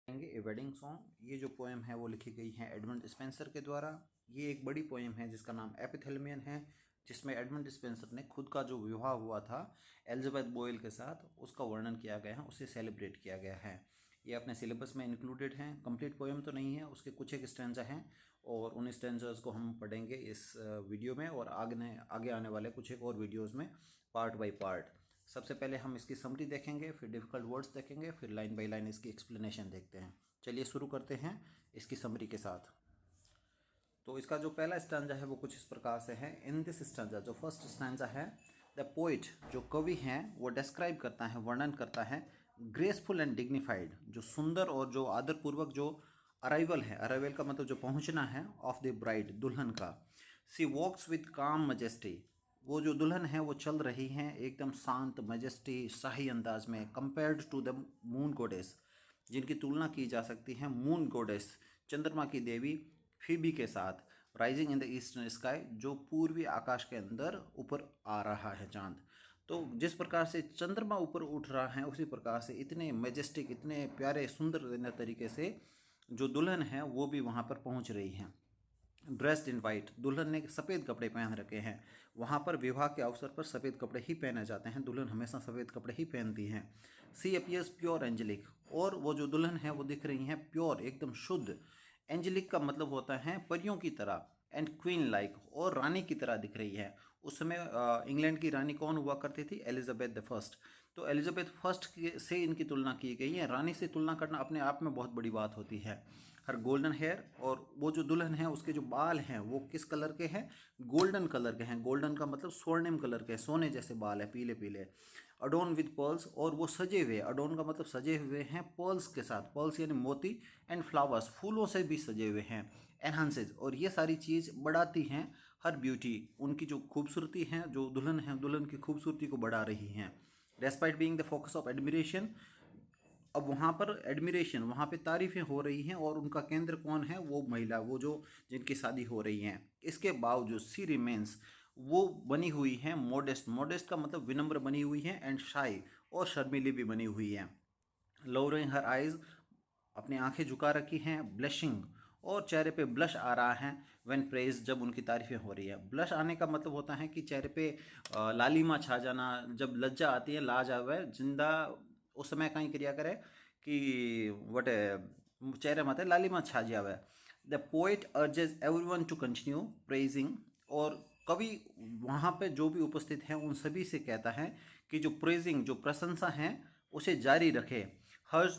ए wedding song. ये जो poem है वो लिखी गई है एडमंड स्पेंसर के द्वारा। ये एक बड़ी पोएम है जिसका नाम एपिथेल्मियन है, जिसमें एडमंड स्पेंसर ने खुद का जो विवाह हुआ था एलिजाबेथ बोयल के साथ उसका वर्णन किया गया है, उसे सेलिब्रेट किया गया है। ये अपने सिलेबस में इंक्लूडेड हैं। कंप्लीट पोएम तो नहीं है, उसके कुछ एक स्टैंजा हैं और उन स्टैंजास को हम पढ़ेंगे इस वीडियो में और आगे आने वाले कुछ एक और वीडियोज़ में पार्ट बाई पार्ट। सबसे पहले हम इसकी समरी देखेंगे, फिर डिफ़िकल्ट वर्ड्स देखेंगे, फिर लाइन बाय लाइन इसकी एक्सप्लेनेशन देखते हैं। चलिए शुरू करते हैं इसकी समरी के साथ। तो इसका जो पहला स्टैंजा है वो कुछ इस प्रकार से है। इन दिस स्टैंजा, जो फर्स्ट स्टैंजा है, द पोइट जो कवि हैं वो डिस्क्राइब करता है, वर्णन करता है ग्रेसफुल एंड डिग्निफाइड, जो सुंदर और जो आदरपूर्वक जो अराइवल है, अराइवल का मतलब जो पहुंचना है, ऑफ द ब्राइड, दुल्हन का। सी वॉक्स विद काम मजेस्टी, वो जो दुल्हन है वो चल रही हैं एकदम शांत, मजेस्टी, शाही अंदाज में, compared to the moon goddess, जिनकी तुलना की जा सकती है मून गोडेस, चंद्रमा की देवी फीबी के साथ। Rising in the eastern sky, जो पूर्वी आकाश के अंदर ऊपर आ रहा है चांद। तो जिस प्रकार से चंद्रमा ऊपर उठ रहा है उसी प्रकार से इतने मेजेस्टिक, इतने प्यारे सुंदर तरीके से जो दुल्हन है वो भी वहाँ पर पहुँच रही हैं। ड्रेस्ड इन वाइट, दुल्हन ने सफ़ेद कपड़े पहन रखे हैं। वहाँ पर विवाह के अवसर पर सफ़ेद कपड़े ही पहने जाते हैं, दुल्हन हमेशा सफ़ेद कपड़े ही पहनती हैं। सी अपीयर्स प्योर एंजेलिक, और वो जो दुल्हन है वो दिख रही हैं प्योर, एकदम शुद्ध। एंजेलिक का मतलब होता है परियों की तरह, एंड क्वीन लाइक, और रानी की तरह दिख रही है। उस समय इंग्लैंड की रानी कौन हुआ करती थी? Elizabeth the first. तो एलिजाबेथ फर्स्ट से इनकी तुलना की गई है। रानी से तुलना करना अपने आप में बहुत बड़ी बात होती है। हर गोल्डन हेयर, और वो जो दुल्हन है उसके जो बाल हैं वो किस कलर के हैं? गोल्डन कलर के हैं। गोल्डन का मतलब स्वर्णिम कलर के, सोने जैसे बाल है, पीले पीले। अडोन विद पर्ल्स, और वो सजे हुए, अडोन का मतलब सजे हुए हैं पर्ल्स के साथ, पर्ल्स यानी मोती, एंड फ्लावर्स, फूलों से भी सजे हुए हैं। एनहांसेज, और ये सारी चीज़ बढ़ाती हैं हर ब्यूटी, उनकी जो खूबसूरती है, जो दुल्हन है दुल्हन की खूबसूरती को बढ़ा रही हैं। Despite being the focus of admiration, अब वहाँ पर एडमिरेशन, वहाँ पे तारीफ़ें हो रही हैं और उनका केंद्र कौन है? वो महिला, वो जो जिनकी शादी हो रही है। इसके बावजूद सी रिमेन्स, वो बनी हुई हैं मॉडेस्ट, मॉडेस्ट का मतलब विनम्र बनी हुई है, एंड शाई, और शर्मीली भी बनी हुई है। लोअरिंग हर आइज़, अपनी आंखें झुका रखी हैं। ब्लशिंग, और चेहरे पे ब्लश आ रहा है व्हेन प्रेज, जब उनकी तारीफ़ें हो रही है। ब्लश आने का मतलब होता है कि चेहरे पे लालिमा छा जाना, जब लज्जा आती है, लाजवाब है जिंदा, उस समय कहीं क्रिया करे कि वटे चेहरे माते लालिमा छा जावे। The poet urges everyone to continue praising, और कवि वहाँ पे जो भी उपस्थित हैं उन सभी से कहता है कि जो प्रेजिंग, जो प्रशंसा है उसे जारी रखे। हर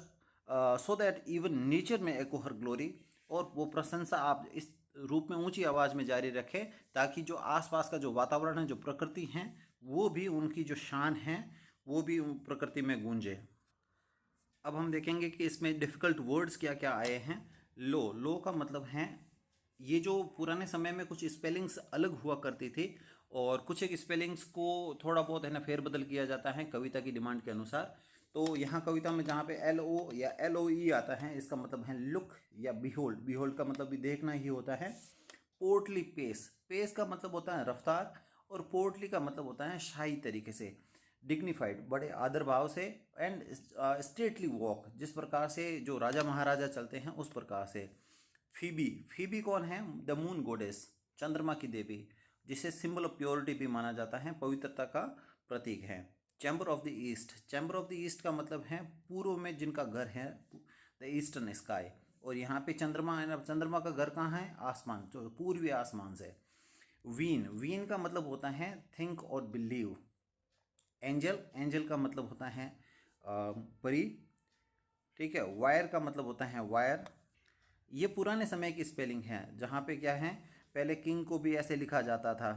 सो दैट इवन नेचर में एको हर ग्लोरी, और वो प्रशंसा आप इस रूप में ऊंची आवाज़ में जारी रखें ताकि जो आसपास का जो वातावरण है, जो प्रकृति है, वो भी उनकी जो शान है वो भी प्रकृति में गूंजे। अब हम देखेंगे कि इसमें डिफ़िकल्ट वर्ड्स क्या क्या आए हैं। लो, लो का मतलब है, ये जो पुराने समय में कुछ स्पेलिंग्स अलग हुआ करती थी और कुछ एक स्पेलिंग्स को थोड़ा बहुत है ना फेरबदल किया जाता है कविता की डिमांड के अनुसार। तो यहाँ कविता में जहाँ पे एल ओ या एल ओ ई आता है, इसका मतलब है लुक या बिहोल्ड, बिहोल्ड का मतलब भी देखना ही होता है। पोर्टली पेस, पेस का मतलब होता है रफ्तार, और पोर्टली का मतलब होता है शाही तरीके से, डिग्निफाइड, बड़े आदर भाव से, एंड स्टेटली वॉक, जिस प्रकार से जो राजा महाराजा चलते हैं उस प्रकार से। फीबी, फीबी कौन है? द मून गोडेस, चंद्रमा की देवी, जिसे सिंबल ऑफ प्योरिटी भी माना जाता है, पवित्रता का प्रतीक है। Chamber of the east, chamber of the east का मतलब है पूर्व में जिनका घर है, द ईस्टर्न स्काई, और यहाँ पे चंद्रमा है ना, चंद्रमा का घर कहाँ है? आसमान, जो पूर्वी आसमान से। वीन, वीन का मतलब होता है थिंक और बिलीव। एंजल, एंजल का मतलब होता है परी, ठीक है। वायर का मतलब होता है वायर। ये पुराने समय की स्पेलिंग है जहाँ पे क्या है, पहले किंग को भी ऐसे लिखा जाता था,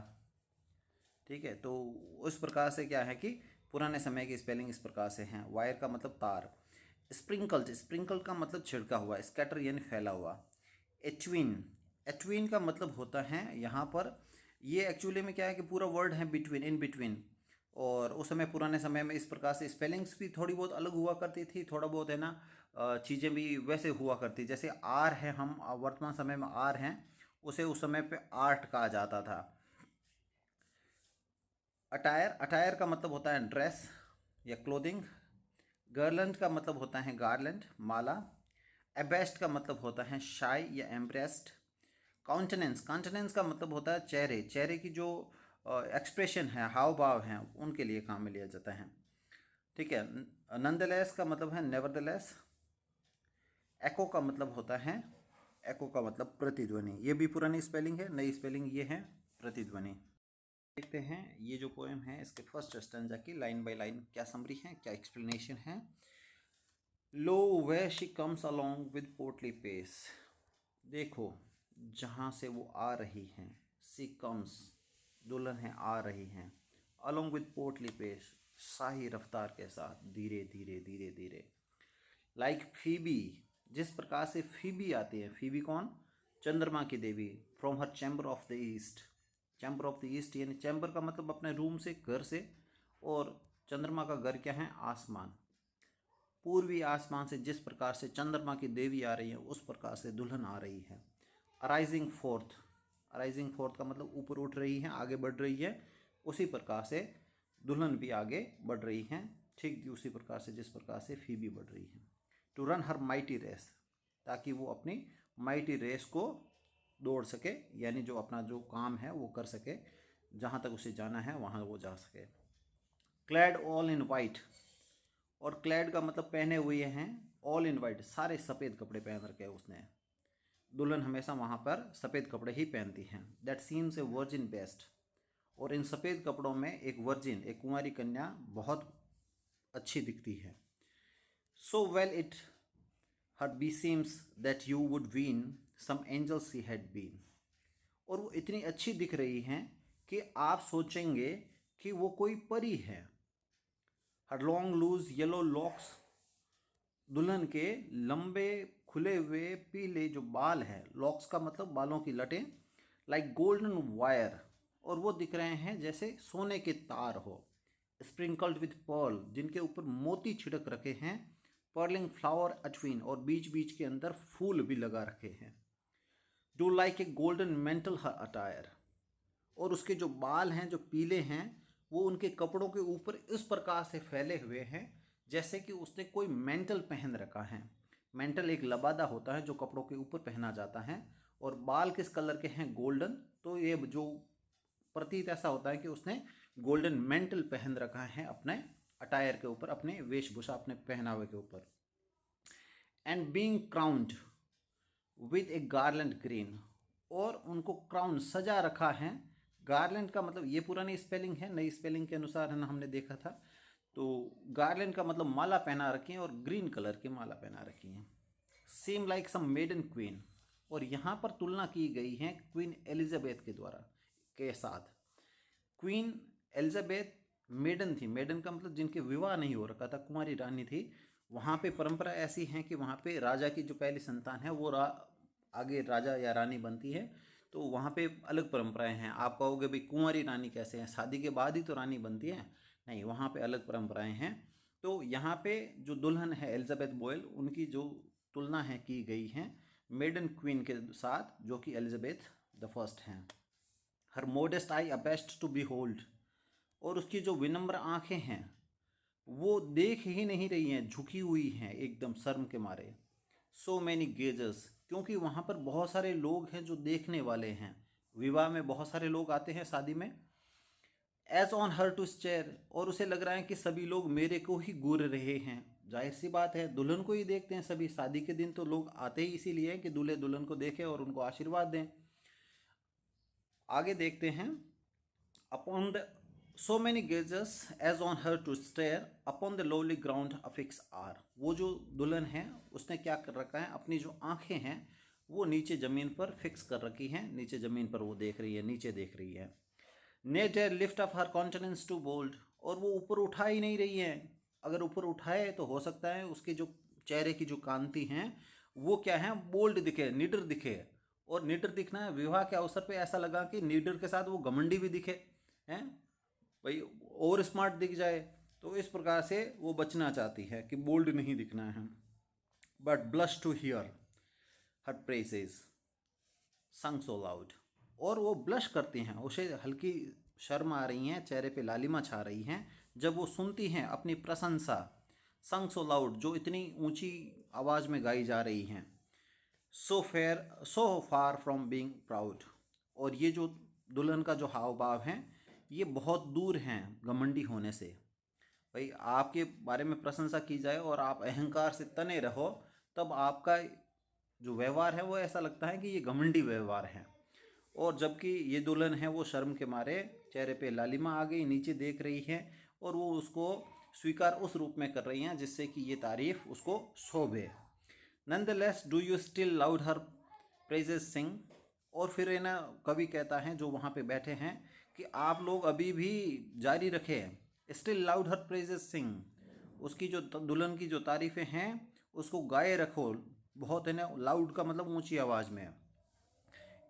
ठीक है। तो उस प्रकार से क्या है कि पुराने समय की स्पेलिंग इस प्रकार से हैं। वायर का मतलब तार। स्प्रिंकल्ड, स्प्रिंकल का मतलब छिड़का हुआ, स्कैटर यानी फैला हुआ। एचविन, एचविन का मतलब होता है यहाँ पर, ये एक्चुअली में क्या है कि पूरा वर्ड है बिटवीन, इन बिटवीन, और उस समय पुराने समय में इस प्रकार से स्पेलिंग्स भी थोड़ी बहुत अलग हुआ करती थी, थोड़ा बहुत है ना चीज़ें भी वैसे हुआ करती, जैसे आर है, हम वर्तमान समय में आर हैं, उसे उस समय पे आर्ट कहा जाता था। अटायर, अटायर का मतलब होता है ड्रेस या क्लोथिंग। गर्लैंड का मतलब होता है गार्लैंड, माला। एबेस्ट का मतलब होता है शाई या एम्प्रेस्ड। काउंटेनेंस, काउंटेनेंस का मतलब होता है चेहरे, चेहरे की जो एक्सप्रेशन है, हाव भाव हैं, उनके लिए काम में लिया जाता है। ठीक है। नंदलेस का मतलब है नेवरदलेस। एको का मतलब होता है, एको का मतलब प्रतिध्वनि। ये भी पुरानी स्पेलिंग है, नई स्पेलिंग ये है प्रतिध्वनि। देखते हैं ये जो पोएम है इसके फर्स्ट स्टैंजा की लाइन बाय लाइन क्या समरी है, क्या एक्सप्लेनेशन है। Lo where she comes along with portly pace. देखो जहाँ से वो आ रही हैं, सी कम्स दुल्हन है आ रही हैं, अलोंग विद पोर्टली पेस शाही रफ्तार के साथ, धीरे धीरे धीरे धीरे। लाइक फीबी, जिस प्रकार से फीबी आती है, फीबी कौन, चंद्रमा की देवी, from her chamber of the east. Chamber of the east यानी चैम्बर का मतलब अपने रूम से, घर से, और चंद्रमा का घर क्या है, आसमान। पूर्वी आसमान से जिस प्रकार से चंद्रमा की देवी आ रही है उस प्रकार से दुल्हन आ रही है। अराइजिंग फोर्थ, अराइजिंग फोर्थ का मतलब ऊपर उठ रही है, आगे बढ़ रही है। उसी प्रकार से दुल्हन भी आगे बढ़ रही है, ठीक उसी प्रकार से जिस प्रकार से फीबी बढ़ रही है। To run her mighty race, ताकि वो अपनी माइटी रेस को दौड़ सके, यानी जो अपना जो काम है वो कर सके, जहाँ तक उसे जाना है वहाँ वो जा सके। क्लैड ऑल इन वाइट, और क्लैड का मतलब पहने हुए हैं, ऑल इन वाइट सारे सफ़ेद कपड़े पहन रखे हैं उसने। दुल्हन हमेशा वहाँ पर सफ़ेद कपड़े ही पहनती हैं। That seems a virgin best, और इन सफ़ेद कपड़ों में एक वर्जिन, एक कुंवारी कन्या बहुत अच्छी दिखती है। So well it her beseems that you would ween some angel she had been, और वो इतनी अच्छी दिख रही हैं कि आप सोचेंगे कि वो कोई परी है। हर लॉन्ग लूज येलो लॉक्स, दुल्हन के लंबे खुले हुए पीले जो बाल हैं, लॉक्स का मतलब बालों की लटें, लाइक गोल्डन वायर, और वो दिख रहे हैं जैसे सोने के तार हो। स्प्रिंकल्ड विथ पर्ल, जिनके ऊपर मोती छिड़क रखे हैं। पर्लिंग फ्लावर अटवीन, और बीच बीच के अंदर फूल भी लगा रखे हैं। Do like a golden mental attire, और उसके जो बाल हैं जो पीले हैं वो उनके कपड़ों के ऊपर इस प्रकार से फैले हुए हैं जैसे कि उसने कोई मेंटल पहन रखा है। मेंटल एक लबादा होता है जो कपड़ों के ऊपर पहना जाता है, और बाल किस कलर के हैं, गोल्डन। तो ये जो प्रतीत ऐसा होता है कि उसने गोल्डन मेंटल पहन रखा है अपने अटायर के ऊपर, अपने वेशभूषा, अपने पहनावे के ऊपर। And being crowned with A garland green, और उनको क्राउन सजा रखा है। गार्लैंड का मतलब, ये पुरानी स्पेलिंग है, नई स्पेलिंग के अनुसार है ना, हमने देखा था। तो गार्लैंड का मतलब माला पहना रखी है, और ग्रीन कलर की माला पहना रखी है। Same like some maiden queen, और यहाँ पर तुलना की गई है क्वीन एलिजाबेथ के द्वारा के साथ। क्वीन एलिजाबेथ मेडन थी, मेडन का मतलब जिनके विवाह नहीं हो रखा था, कुंवारी रानी थी। वहाँ पे परंपरा ऐसी है कि वहाँ पे राजा की जो पहली संतान है वो आगे राजा या रानी बनती है। तो वहाँ पे अलग परंपराएं हैं। आप कहोगे भाई कुंवारी रानी कैसे हैं, शादी के बाद ही तो रानी बनती है। नहीं, वहाँ पे अलग परंपराएं हैं। तो यहाँ पे जो दुल्हन है एलिजाबेथ बोयल, उनकी जो तुलना है की गई है मेडन क्वीन के साथ, जो कि एलिजाबेथ द फर्स्ट हैं। Her modest eye abashed to behold, और उसकी जो विनम्र आंखें हैं वो देख ही नहीं रही हैं, झुकी हुई हैं एकदम शर्म के मारे। सो मैनी गेजर्स, क्योंकि वहाँ पर बहुत सारे लोग हैं जो देखने वाले हैं। विवाह में बहुत सारे लोग आते हैं, शादी में। As on her to stare, और उसे लग रहा है कि सभी लोग मेरे को ही घूर रहे हैं। जाहिर सी बात है, दुल्हन को ही देखते हैं सभी। शादी के दिन तो लोग आते ही इसीलिए हैं कि दूल्हे दुल्हन को देखें और उनको आशीर्वाद दें। आगे देखते हैं। Upon the so many gazers as on her to stare upon the lowly ground affixed are, वो जो दुल्हन है उसने क्या कर रखा है, अपनी जो आंखें हैं वो नीचे ज़मीन पर फिक्स कर रखी हैं। नीचे ज़मीन पर वो देख रही है, नीचे देख रही है। Ne dare lift up her countenance too bold, और वो ऊपर उठा ही नहीं रही है। अगर ऊपर उठाए तो हो सकता है उसके जो चेहरे की जो कांति हैं वो क्या है, बोल्ड दिखे, निडर दिखे। और निडर दिखना है, विवाह के अवसर पे ऐसा लगा कि निडर के साथ वो घमंडी भी दिखे हैं भाई, और स्मार्ट दिख जाए। तो इस प्रकार से वो बचना चाहती है कि बोल्ड नहीं दिखना है। But blush to hear her praises sung so loud, और वो ब्लश करती हैं, उसे हल्की शर्म आ रही हैं, चेहरे पे लालिमा छा रही हैं जब वो सुनती हैं अपनी प्रशंसा। संग सो लाउड, जो इतनी ऊंची आवाज़ में गाई जा रही हैं। सो फार फ्रॉम बीइंग प्राउड। और ये जो दुल्हन का जो हाव भाव हैं ये बहुत दूर हैं घमंडी होने से। भाई आपके बारे में प्रशंसा की जाए और आप अहंकार से तने रहो, तब आपका जो व्यवहार है वो ऐसा लगता है कि ये घमंडी व्यवहार है। और जबकि ये दुल्हन है वो शर्म के मारे चेहरे पे लालिमा आ गई, नीचे देख रही है और वो उसको स्वीकार उस रूप में कर रही हैं जिससे कि ये तारीफ उसको शोभे। Nathless do you still loud her praises sing. और फिर है ना कवि कहता है जो वहाँ पे बैठे हैं कि आप लोग अभी भी जारी रखें, स्टिल लाउड हर प्रेजेस सिंग, उसकी जो दुल्हन की जो तारीफ़ें हैं उसको गाए रखो। बहुत है ना, लाउड का मतलब ऊंची आवाज़ में,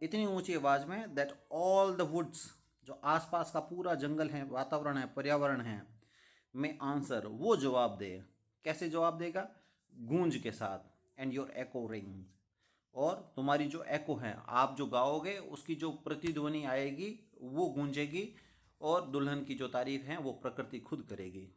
इतनी ऊंची आवाज़ में दैट ऑल द वुड्स, जो आसपास का पूरा जंगल है, वातावरण है, पर्यावरण है, में आंसर, वो जवाब दे। कैसे जवाब देगा? गूंज के साथ। एंड योर एको रिंग, और तुम्हारी जो एको है, आप जो गाओगे उसकी जो प्रतिध्वनि आएगी वो गूंजेगी, और दुल्हन की जो तारीफ है वो प्रकृति खुद करेगी।